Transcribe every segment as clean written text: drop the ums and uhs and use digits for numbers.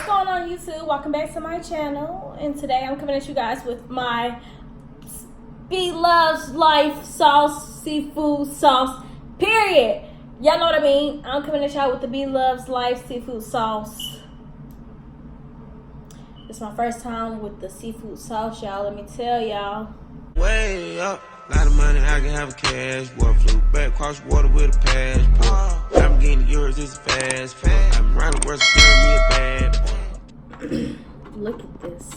going on, YouTube? Welcome back to my channel, and today I'm coming at you guys with my Bloves Life sauce, seafood sauce, period. Y'all know what I mean. I'm coming at y'all with the Bloves Life seafood sauce. It's my first time with the seafood sauce, y'all. Let me tell y'all. Way up, lot of money, I can have a cash. Boy, flew back across water with a passport. I'm getting yours, it's fast. I'm around the world, scaring me a bad boy. Look at this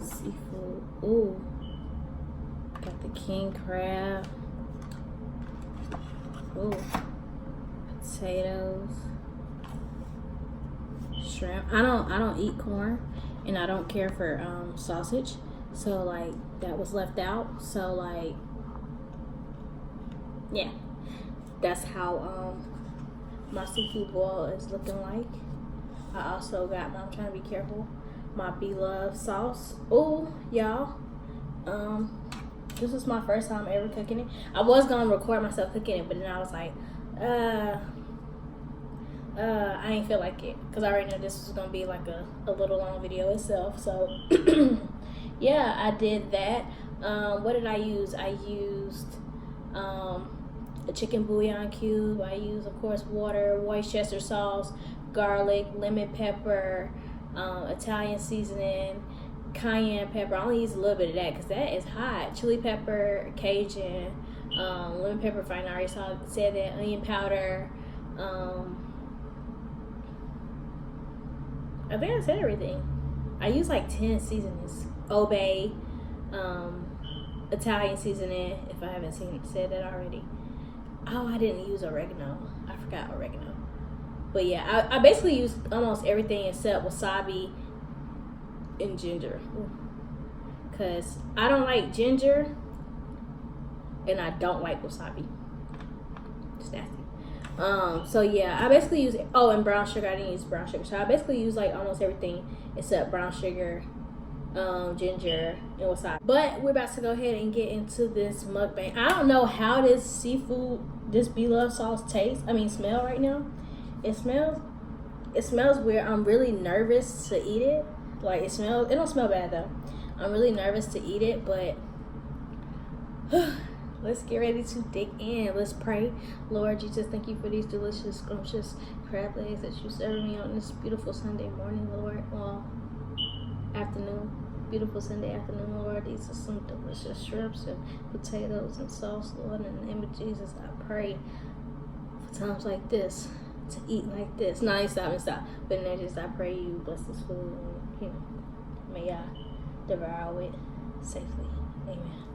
seafood. Ooh, got the king crab. Ooh, potatoes, shrimp. I don't eat corn, and I don't care for sausage. So like that was left out. So like, yeah, that's how my seafood boil is looking like. I also got my, I'm trying to be careful, my Bloves sauce. Oh, y'all, this is my first time ever cooking it. I was gonna record myself cooking it, but then I was like, I ain't feel like it, because I already know this was gonna be like a little long video itself. So yeah, I did that. What did I use? I used a chicken bouillon cube. I used, of course, water, Worcestershire sauce, garlic, lemon pepper, Italian seasoning, cayenne pepper. I only use a little bit of that because that is hot. Chili pepper, Cajun, lemon pepper, if I already said that, onion powder. I think I said everything. I used like 10 seasonings. Obey, Italian seasoning, if I haven't said that already. Oh, I didn't use oregano. I forgot oregano. But yeah, I basically used almost everything except wasabi and ginger. Because I don't like ginger, and I don't like wasabi. It's nasty. So yeah, I basically use, oh, and brown sugar. I didn't use brown sugar. So I basically use like almost everything except brown sugar, ginger, and wasabi. But we're about to go ahead and get into this mukbang. I don't know how this Bloves sauce smell right now. It smells weird. I'm really nervous to eat it. Like it don't smell bad though. I'm really nervous to eat it, but let's get ready to dig in. Let's pray. Lord Jesus, thank you for these delicious, scrumptious crab legs that you served me on this beautiful Sunday morning, Lord. Well, afternoon. Beautiful Sunday afternoon, Lord. These are some delicious shrimps and potatoes and sauce, Lord. In the name of Jesus, I pray for times like this, to eat like this. No, stop. But then just I pray you bless this food, and may I devour it safely. Amen.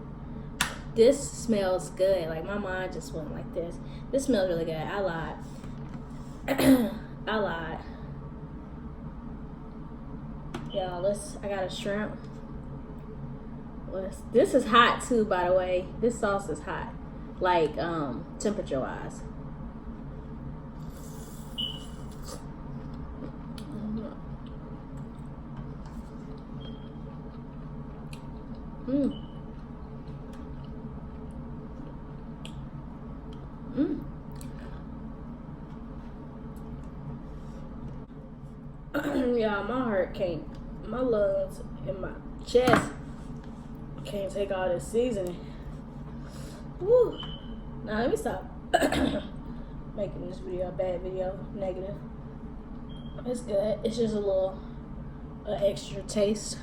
This smells good. Like my mind just went like this. This smells really good. I lied. I lied. Y'all, I got a shrimp. This is hot too, by the way. This sauce is hot. Like, temperature wise. Yeah, my heart can't, my lungs and my chest can't take all this seasoning. Woo. Now let me stop making this video a bad video, negative. It's good. It's just a little extra taste.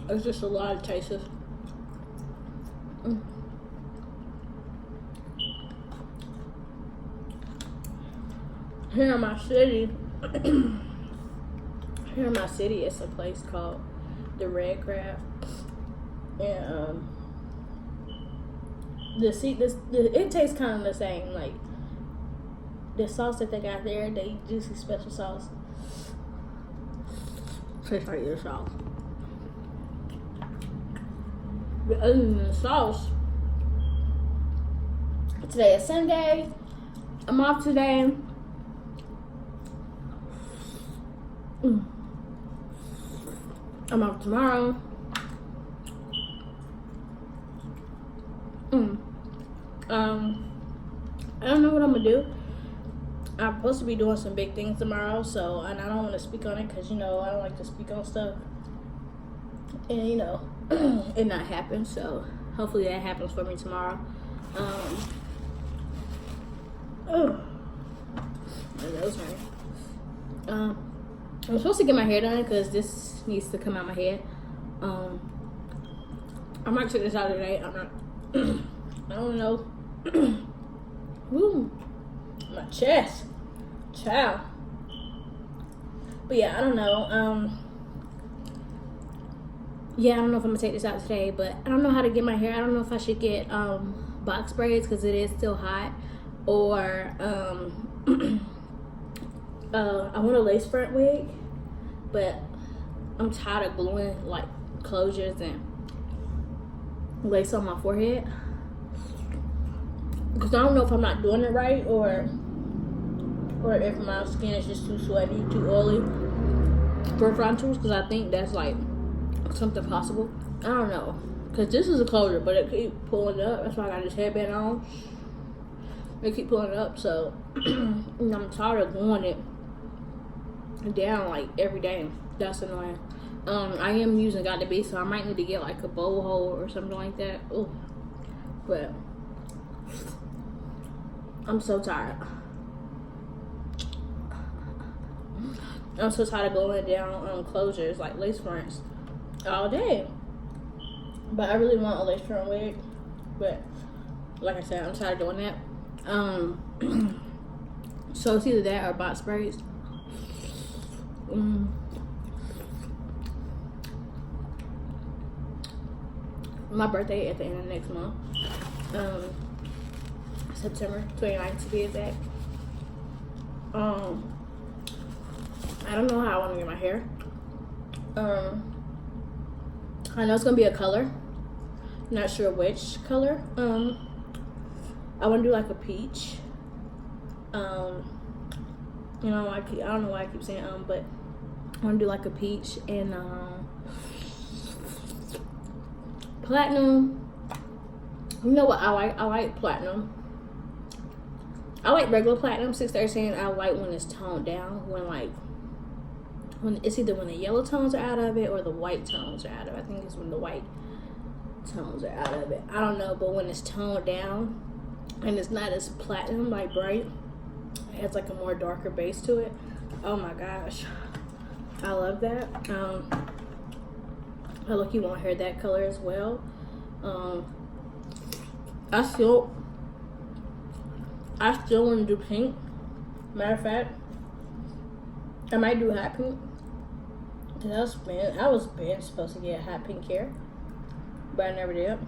It's just a lot of tastes. Here in my city, it's a place called the Red Crab, and it tastes kind of the same. Like the sauce that they got there, they juicy special sauce. Tastes like your sauce. But other than the sauce, today is Sunday. I'm off today. I'm off tomorrow. I don't know what I'm gonna do. I'm supposed to be doing some big things tomorrow, so, and I don't want to speak on it because, you know, I don't like to speak on stuff and, you know, it not happen. So hopefully that happens for me tomorrow. Oh, my nose hurting. I'm supposed to get my hair done because this needs to come out my head. I might check this out today. I'm not. I don't know. Woo, my chest, child. But yeah, I don't know. Yeah, I don't know if I'm gonna take this out today, but I don't know how to get my hair. I don't know if I should get box braids because it is still hot, or I want a lace front wig, but I'm tired of gluing like closures and lace on my forehead because I don't know if I'm not doing it right or if my skin is just too sweaty, too oily for frontals, because I think that's like something possible. I don't know, because this is a closure but it keep pulling up. That's why I got this headband on. They keep pulling up, so I'm tired of gluing it down like every day. That's annoying. I am using Got to Be, so I might need to get like a bow hole or something like that. Ooh. But I'm so tired. I'm so tired of going down closures like lace fronts all day. But I really want a lace front wig. But like I said, I'm tired of doing that. So it's either that or box braids. My birthday at the end of next month, September 29th to be exact. I don't know how I want to get my hair. I know it's gonna be a color, not sure which color. I want to do like a peach. You know, I don't know why I keep saying but I want to do like a peach and platinum. You know what I like? I like platinum. I like regular platinum 613. I like when it's toned down. When it's either when the yellow tones are out of it or the white tones are out of it. I think it's when the white tones are out of it. I don't know, but when it's toned down and it's not as platinum like bright, it has like a more darker base to it. Oh my gosh, I love that. I look, you want hair that color as well. I still want to do pink. Matter of fact, I might do hot pink. I was been supposed to get hot pink hair, but I never did.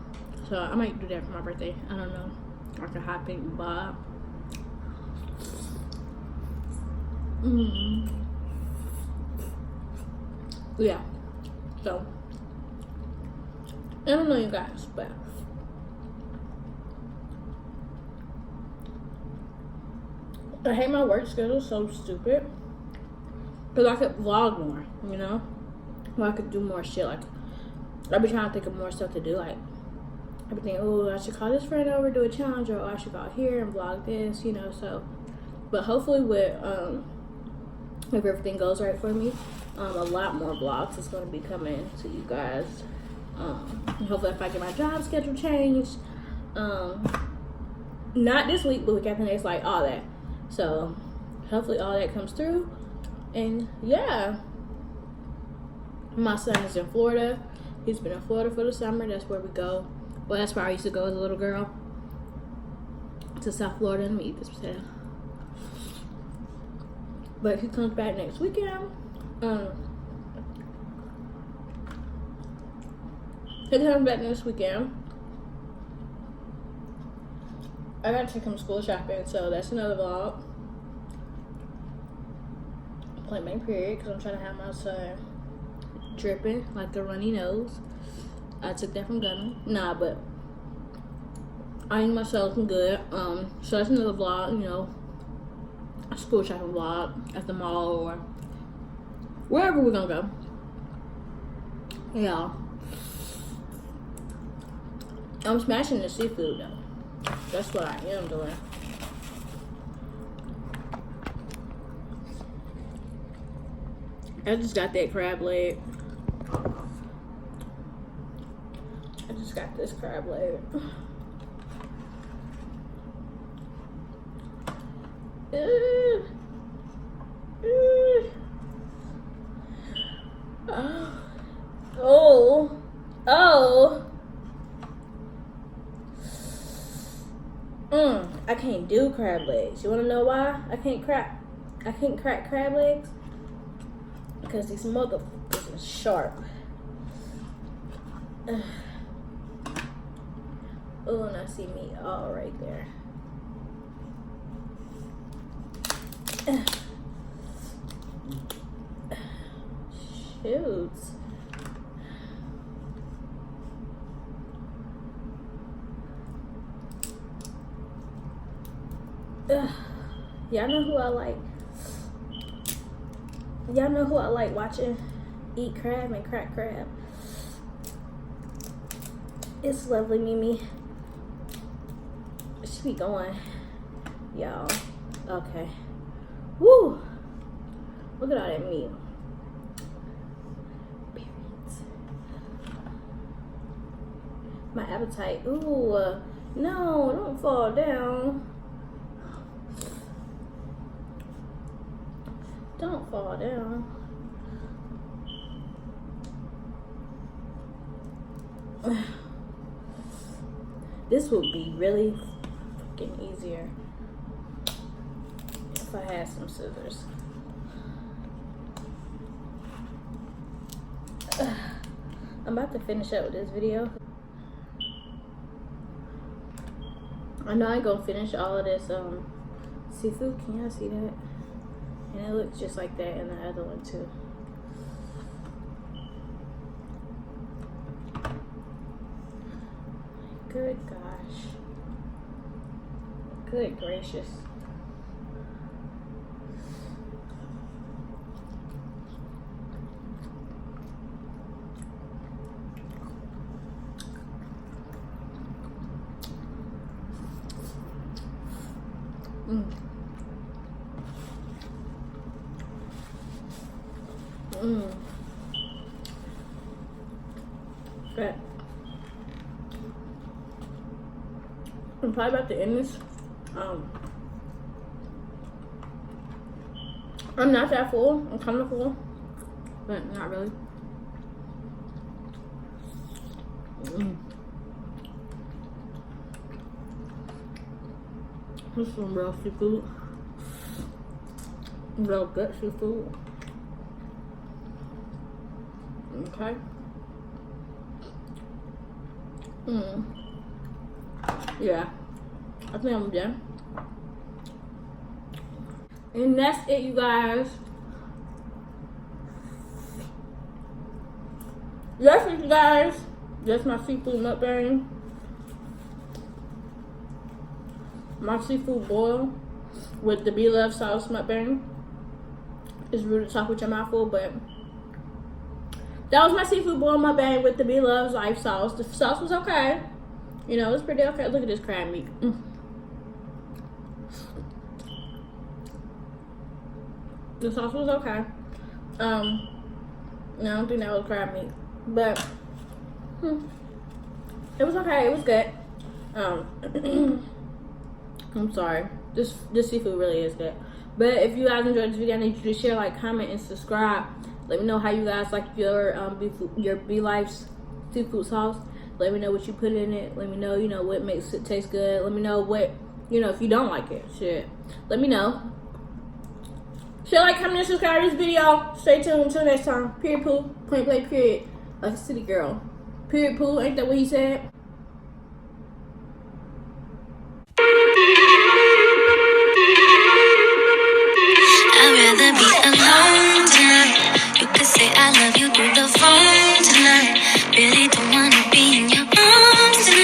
So I might do that for my birthday. I don't know, like a hot pink bob. Yeah. So I don't know, you guys, but I hate my work schedule. So stupid. Because I could vlog more, you know? Or I could do more shit. Like, I be trying to think of more stuff to do. Like, I be thinking, oh, I should call this friend over, do a challenge, or I should go here and vlog this, you know? So, but hopefully with, if everything goes right for me, a lot more vlogs is going to be coming to you guys. Hopefully if I get my job schedule changed, not this week, but week after next, like all that. So hopefully all that comes through. And yeah, my son is in Florida. He's been in Florida for the summer. That's where we go. Well, that's where I used to go as a little girl, to South Florida. Let me eat this potato. But he comes back next weekend. He comes back next weekend. I gotta take him school shopping, so that's another vlog. Point blank period, because I'm trying to have my son dripping like a runny nose. I took that from Gunner. Nah, but I ain't myself looking good. So that's another vlog, you know, a school shopping vlog at the mall or wherever we're gonna go. Yeah. I'm smashing the seafood though. That's what I am doing. I just got that crab leg. I just got this crab leg. Oh. I can't do crab legs. You wanna know why I can't crack crab legs? Because these motherfuckers are sharp. Oh, and I see meat all right there. Shoots. Y'all know who I like? Y'all know who I like watching eat crab and crack crab? It's lovely Mimi. She be going, y'all. Okay. Woo! Look at all that meat. Periods. My appetite. Ooh, no, don't fall down. Don't fall down. This would be really fucking easier if I had some scissors. I'm about to finish up with this video. I know I ain't gonna finish all of this seafood. Can y'all see that? And it looks just like that in the other one too. Good gosh. Good gracious. Good. I'm probably about to end this. I'm not that full. I'm kind of full, but not really. This is some real seafood. Real good seafood. Okay. Yeah. I think I'm done. And that's it, you guys. That's it, you guys. That's my seafood mukbang. My seafood boil with the Bloves sauce mukbang. It's rude to talk with your mouth full, but that was my seafood boil mukbang with the Bloves life sauce. The sauce was okay. You know, it's pretty okay. Look at this crab meat. The sauce was okay. No, I don't think that was crab meat, but it was okay. It was good. I'm sorry. This seafood really is good. But if you guys enjoyed this video, I need you to share, like, comment, and subscribe. Let me know how you guys like your Life's seafood sauce. Let me know what you put in it. Let me know, you know, what makes it taste good. Let me know what, you know, if you don't like it. Shit. Let me know. Share, like, comment, and subscribe to this video. Stay tuned until next time. Period, poo. Point blank, period. Like a city girl. Period, poo. Ain't that what he said?